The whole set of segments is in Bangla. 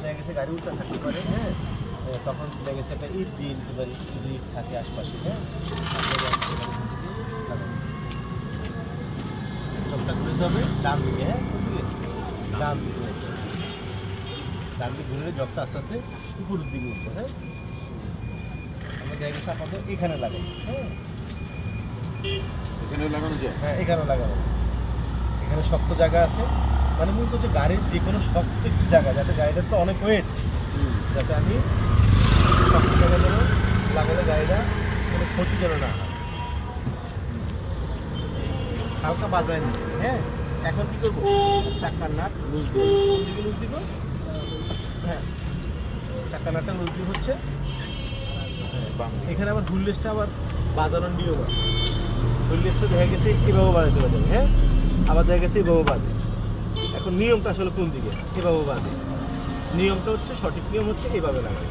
দেখা গেছে গাড়ি উঁচা থাকতে পারে, হ্যাঁ, তখন দেখা গেছে একটা ইট দিয়ে নিতে পারি, যদি ইট থাকে আশপাশে, হ্যাঁ, চকটা ঘুরে হবে ডান দিকে, হ্যাঁ, ডান দিকে ডান দিকে ঘুরে জগটা আস্তে আস্তে উপরের দিকে উঠবো, হ্যাঁ। আমরা দেখা গেছে আপাতত এখানে লাগাই, হ্যাঁ, এখানে লাগানো যায়, হ্যাঁ, এখানে লাগাবো। এখানে শক্ত জায়গা আছে, মানে মূলত হচ্ছে গাড়ির যে কোনো শক্ত একটি জায়গা, যাতে গাড়িটার তো অনেক ওয়েট, যাতে আমি শক্ত জায়গা যেন লাগালে গাড়িটা কোনো ক্ষতি যেন না হয়, হালকা বাজায় নিচ্ছি, হ্যাঁ। এখন কি করবো, চাক্কার নাট লুজ দিব, কোন দিকে লুজ দিব, হ্যাঁ, চাক্কার নাটটা লুজ দিব হচ্ছে এখানে আবার হুইললেসটা আবার বাজানোর নিয়ম আছে। হুইললেসটা দেখা গেছে এভাবে বাজাতে পারবে, হ্যাঁ, আবার দেখা গেছে এভাবে বাজে। এখন নিয়মটা আসলে কোন দিকে, এভাবে বাজে, নিয়মটা হচ্ছে সঠিক নিয়ম হচ্ছে এইভাবে লাগাবে,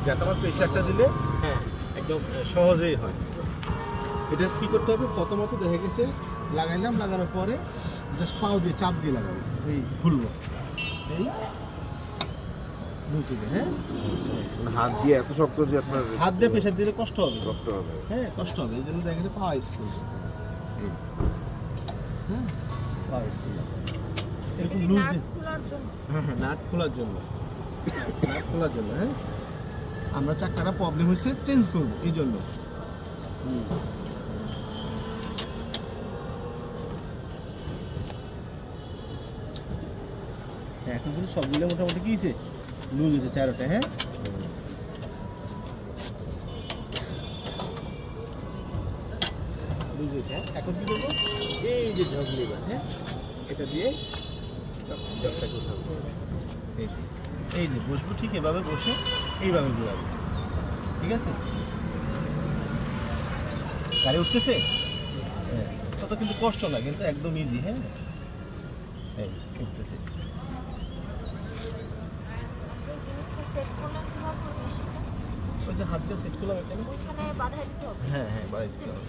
যাতে আমার প্রেশারটা দিলে হ্যাঁ একদম সহজেই হয়। এটা কী করতে হবে, প্রথমত দেখা গেছে লাগাইলাম, লাগানোর পরে জাস্ট পাও দিয়ে চাপ দিয়ে লাগাবো, এই খুলবো, এই বুঝতে, হ্যাঁ, হাত দিয়ে এত শক্ত যে আপনার হাত দিয়ে প্রেশার দিলে কষ্ট হবে, কষ্ট হবে, হ্যাঁ, কষ্ট হবে, এই জন্য দেখা গেছে পাওয়া স্কুল, হ্যাঁ, পাওয়া স্কুল এরকম লুজ দিন, হ্যাঁ হ্যাঁ, নাট খোলার জন্য, নাট খোলার জন্য, হ্যাঁ। আমরা চাক্কাটা প্রবলেম হয়েছে চেঞ্জ করবো এই জন্য, এখন কিন্তু সবগুলো মোটামুটি কি হয়েছে, লুজ হয়েছে চারোটা, হ্যাঁ। লুজ হয়েছে, হ্যাঁ। এখন কি করবো, এই যে ঝগ লিভার, হ্যাঁ, এটা দিয়ে জগটাকে উঠাবো, এই যে বসবো, ঠিক এভাবে বসে এইভাবে ঘুরাবো, ঠিক আছে। গাড়ি উঠতেছে, হ্যাঁ, তত কিন্তু কষ্ট না, কিন্তু একদম ইজি, হ্যাঁ, এই উঠতেছে। ওই যে হাত দিয়ে সেট করলাম এখানে, হ্যাঁ হ্যাঁ, বাড়াই দিতে হবে।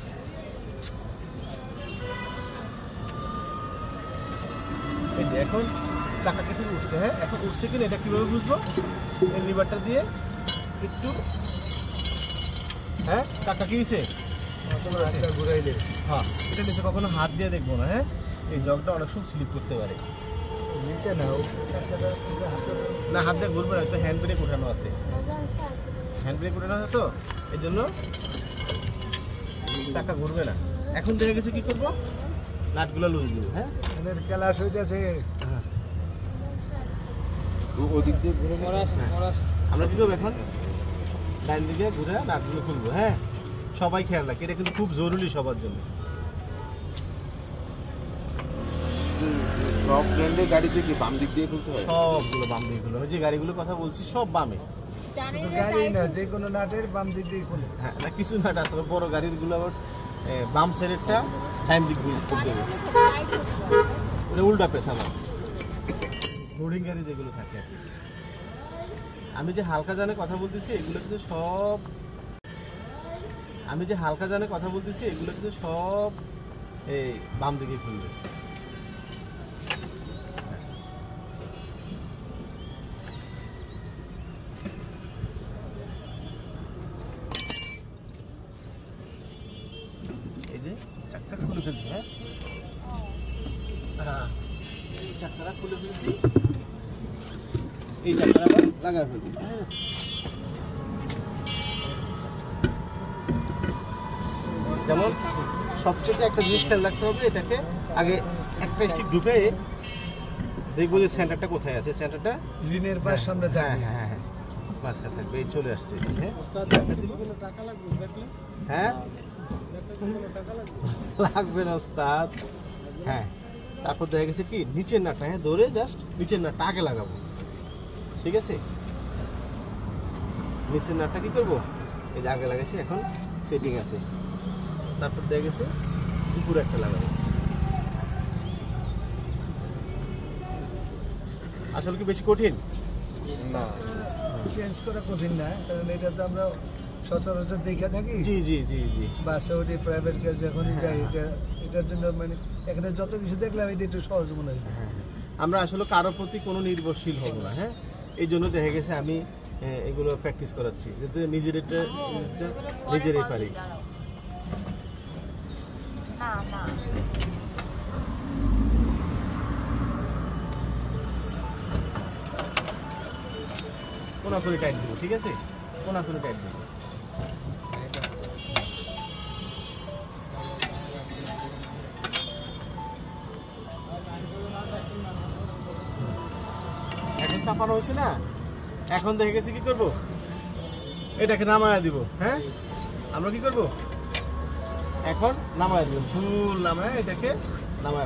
এই যে এখন চাকাটা থেকে উঠছে, হ্যাঁ, এখন উঠছে কিনা এটা কীভাবে বুঝবো, এই লিভারটা দিয়ে একটু, হ্যাঁ, চাকা কি হয়েছে ঘুরাইলে, হ্যাঁ, এটা নিচে কখনো হাত দিয়ে দেখবো না, হ্যাঁ, এই জগটা অনেক সময় স্লিপ করতে পারে, নিচে না না, হাত দিয়ে ঘুরবে না, একটা হ্যান্ড ব্রেক উঠানো আছে, হ্যান্ড ব্রেক উঠানো আছে, তো এই জন্য চাকা ঘুরবে না। এখন দেখা গেছে কি করবো, নাটগুলো লুজ দিব, হ্যাঁ, ক্লাস হইতেছে, ওদিক দিয়ে ঘুরে আমরা কি করবো এখন ডান দিকে ঘুরে নাটগুলো খুলবো, হ্যাঁ। সবাই খেয়াল রাখি, এটা কিন্তু খুব জরুরি সবার জন্য। সব ব্র্যান্ডের গাড়িতে কি বাম দিক দিয়ে খুলতে হয়? সবগুলো বাম দিকে খুলবে, যে গাড়িগুলোর কথা বলছি সব বামে, শুধু গাড়ি না, যে কোনো নাটের বাম দিক দিয়ে খুলে, হ্যাঁ, না কিছু নাট আছে বড় গাড়িগুলো আবার বাম সাইডেরটা ডান দিক দিয়ে খুলতে হবে, ওটা উল্টা পেছানো, লোডিং গাড়ি যেগুলো থাকে আর কি। আমি যে হালকা জানে কথা বলতেছি এগুলো কিন্তু সব, আমি যে হালকা জানে কথা বলতেছি এগুলো কিন্তু সব এই বাম দিকে খুলবে। এই যে চাক্কা খুলে ফেলছি, হ্যাঁ, হ্যাঁ, এই চাক্কাটা খুলে ফেলছি, এই চাক্কাটা আবার লাগাই ফেলবি, হ্যাঁ। যেমন সবচেয়ে একটা জিনিস খেয়াল রাখতে হবে, এটাকে আগে একটা স্টিক ঢুকে দেখবো যে সেন্টারটা কোথায় আছে, সেন্টারটা রিনের পাশ সামনে, হ্যাঁ হ্যাঁ হ্যাঁ, মাঝখানে থাকবে, এই চলে আসছে, হ্যাঁ, হ্যাঁ, লাগবে না ওস্তাদ, হ্যাঁ। তারপর দেখা গেছে কি নিচের নাটটা, হ্যাঁ, ধরে জাস্ট নিচের নাটটা আগে লাগাবো, ঠিক আছে। নিচের নাটটা কি করবো, এই যে আগে লাগাইছি, এখন সেটিং আছে, তারপর দেখা গেছে উপরে একটা লাগাবো। আসলে কি বেশি কঠিন না, চেঞ্জ করা কঠিন না, কারণ এটা তো আমরা সচরাচর দেখে থাকি, জি জি জি জি, বাসে ওটি প্রাইভেট কার যখনই যাই, এটার জন্য মানে এখানে যত কিছু দেখলাম এটা একটু সহজ মনে হয়। হ্যাঁ, আমরা আসলে কারো প্রতি কোনো নির্ভরশীল হব না, হ্যাঁ। এই জন্য দেখা গেছে আমি এগুলো প্র্যাকটিস করাচ্ছি, যাতে নিজেরাই পারি। কোনা করে টাইট দিব, ঠিক আছে, কোনা করে টাইট দিব। এখন চাপানো হয়েছে না, এখন দেখে গেছি কি করব, এটাকে নামায়া দিব, হ্যাঁ। আমরা কি করব, এখন নামায়া দিব, ফুল নামায়া এটাকে নামায়া